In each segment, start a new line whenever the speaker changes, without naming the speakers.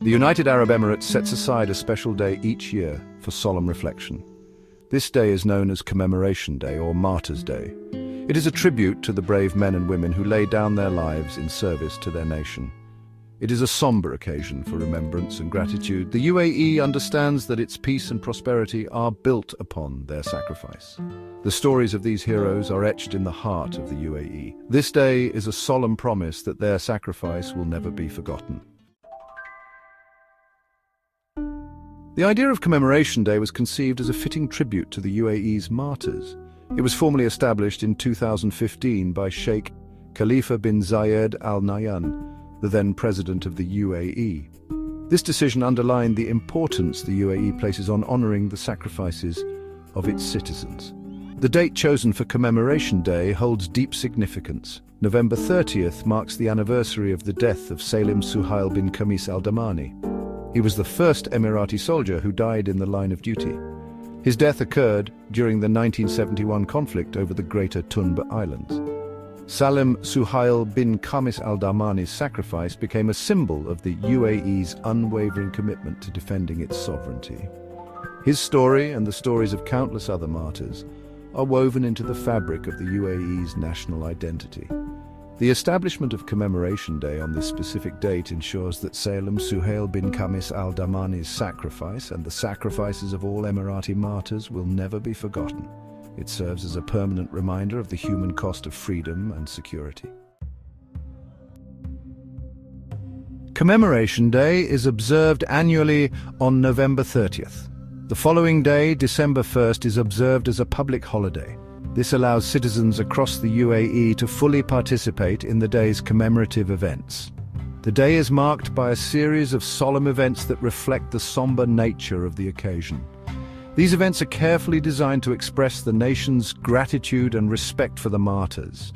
The United Arab Emirates sets aside a special day each year for solemn reflection. This day is known as Commemoration Day or Martyrs' Day. It is a tribute to the brave men and women who laid down their lives in service to their nation. It is a somber occasion for remembrance and gratitude. The UAE understands that its peace and prosperity are built upon their sacrifice. The stories of these heroes are etched in the heart of the UAE. This day is a solemn promise that their sacrifice will never be forgotten. The idea of Commemoration Day was conceived as a fitting tribute to the UAE's martyrs. It was formally established in 2015 by Sheikh Khalifa bin Zayed Al Nahyan, the then president of the UAE. This decision underlined the importance the UAE places on honoring the sacrifices of its citizens. The date chosen for Commemoration Day holds deep significance. November 30th marks the anniversary of the death of Salem Suhail bin Khamis al-Damani. He was the first Emirati soldier who died in the line of duty. His death occurred during the 1971 conflict over the Greater Tunba Islands. Salem Suhail bin Khamis al-Damani's sacrifice became a symbol of the UAE's unwavering commitment to defending its sovereignty. His story and the stories of countless other martyrs are woven into the fabric of the UAE's national identity. The establishment of Commemoration Day on this specific date ensures that Salem Suhail bin Khamis al-Damani's sacrifice and the sacrifices of all Emirati martyrs will never be forgotten. It serves as a permanent reminder of the human cost of freedom and security. Commemoration Day is observed annually on November 30th. The following day, December 1st, is observed as a public holiday. This allows citizens across the UAE to fully participate in the day's commemorative events. The day is marked by a series of solemn events that reflect the somber nature of the occasion. These events are carefully designed to express the nation's gratitude and respect for the martyrs.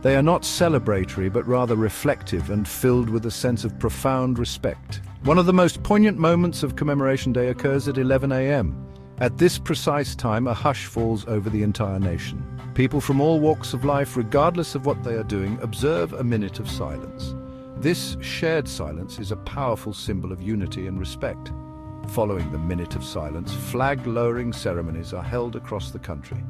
They are not celebratory, but rather reflective and filled with a sense of profound respect. One of the most poignant moments of Commemoration Day occurs at 11 a.m. At this precise time, a hush falls over the entire nation. People from all walks of life, regardless of what they are doing, observe a minute of silence. This shared silence is a powerful symbol of unity and respect. Following the minute of silence, flag-lowering ceremonies are held across the country.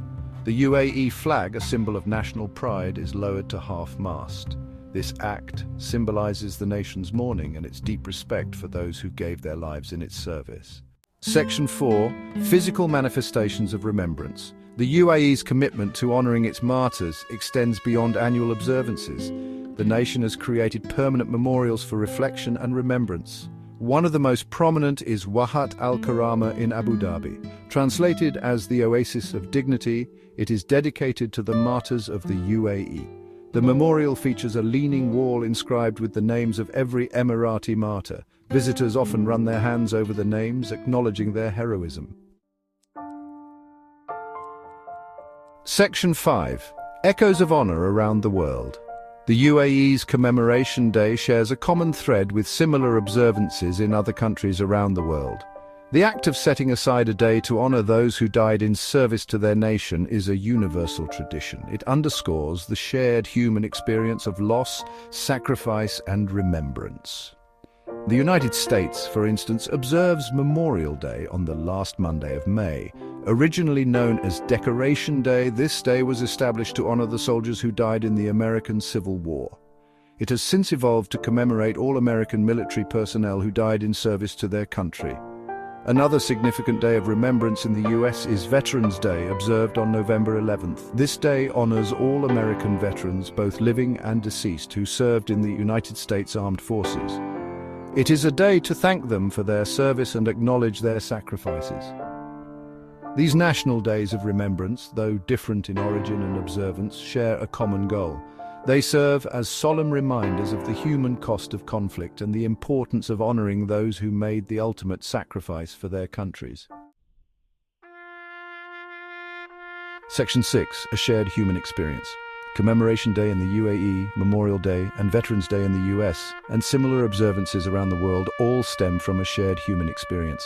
The UAE flag, a symbol of national pride, is lowered to half-mast. This act symbolizes the nation's mourning and its deep respect for those who gave their lives in its service. Section 4. Physical manifestations of remembrance. The UAE's commitment to honoring its martyrs extends beyond annual observances. The nation has created permanent memorials for reflection and remembrance. One of the most prominent is Wahat Al-Karama in Abu Dhabi. Translated as the Oasis of Dignity, it is dedicated to the martyrs of the UAE. The memorial features a leaning wall inscribed with the names of every Emirati martyr. Visitors often run their hands over the names, acknowledging their heroism. Section 5. Echoes of honor around the world. The UAE's Commemoration Day shares a common thread with similar observances in other countries around the world. The act of setting aside a day to honor those who died in service to their nation is a universal tradition. It underscores the shared human experience of loss, sacrifice, and remembrance. The United States, for instance, observes Memorial Day on the last Monday of May. Originally known as Decoration Day, this day was established to honor the soldiers who died in the American Civil War. It has since evolved to commemorate all American military personnel who died in service to their country. Another significant day of remembrance in the US is Veterans Day, observed on November 11th. This day honors all American veterans, both living and deceased, who served in the United States Armed Forces. It is a day to thank them for their service and acknowledge their sacrifices. These national days of remembrance, though different in origin and observance, share a common goal. They serve as solemn reminders of the human cost of conflict and the importance of honoring those who made the ultimate sacrifice for their countries. Section 6. A shared human experience. Commemoration Day in the UAE, Memorial Day, and Veterans Day in the US, and similar observances around the world all stem from a shared human experience.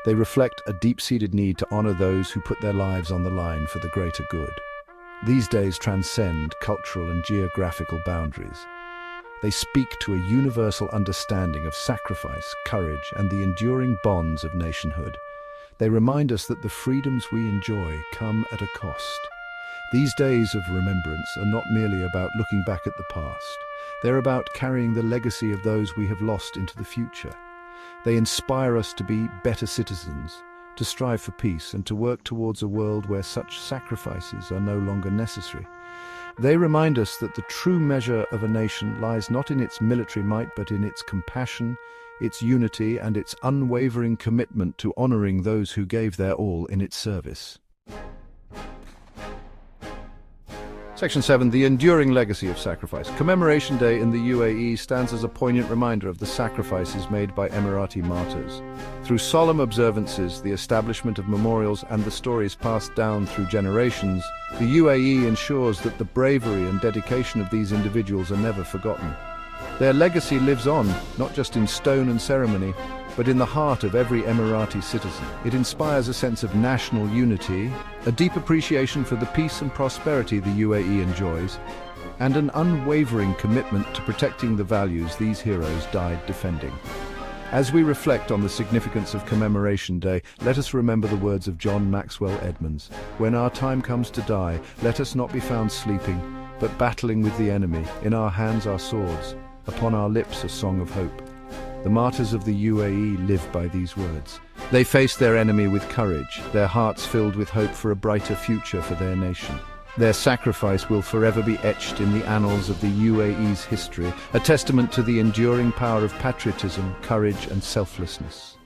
They reflect a deep-seated need to honor those who put their lives on the line for the greater good. These days transcend cultural and geographical boundaries. They speak to a universal understanding of sacrifice, courage, and the enduring bonds of nationhood. They remind us that the freedoms we enjoy come at a cost. These days of remembrance are not merely about looking back at the past. They're about carrying the legacy of those we have lost into the future. They inspire us to be better citizens, to strive for peace, and to work towards a world where such sacrifices are no longer necessary. They remind us that the true measure of a nation lies not in its military might, but in its compassion, its unity, and its unwavering commitment to honoring those who gave their all in its service. Section 7. The enduring legacy of sacrifice. Commemoration Day in the UAE stands as a poignant reminder of the sacrifices made by Emirati martyrs. Through solemn observances, the establishment of memorials, and the stories passed down through generations, the UAE ensures that the bravery and dedication of these individuals are never forgotten. Their legacy lives on, not just in stone and ceremony, but in the heart of every Emirati citizen. It inspires a sense of national unity, a deep appreciation for the peace and prosperity the UAE enjoys, and an unwavering commitment to protecting the values these heroes died defending. As we reflect on the significance of Commemoration Day, let us remember the words of John Maxwell Edmonds. When our time comes to die, let us not be found sleeping, but battling with the enemy. In our hands are swords, upon our lips a song of hope. The martyrs of the UAE live by these words. They faced their enemy with courage, their hearts filled with hope for a brighter future for their nation. Their sacrifice will forever be etched in the annals of the UAE's history, a testament to the enduring power of patriotism, courage, and selflessness.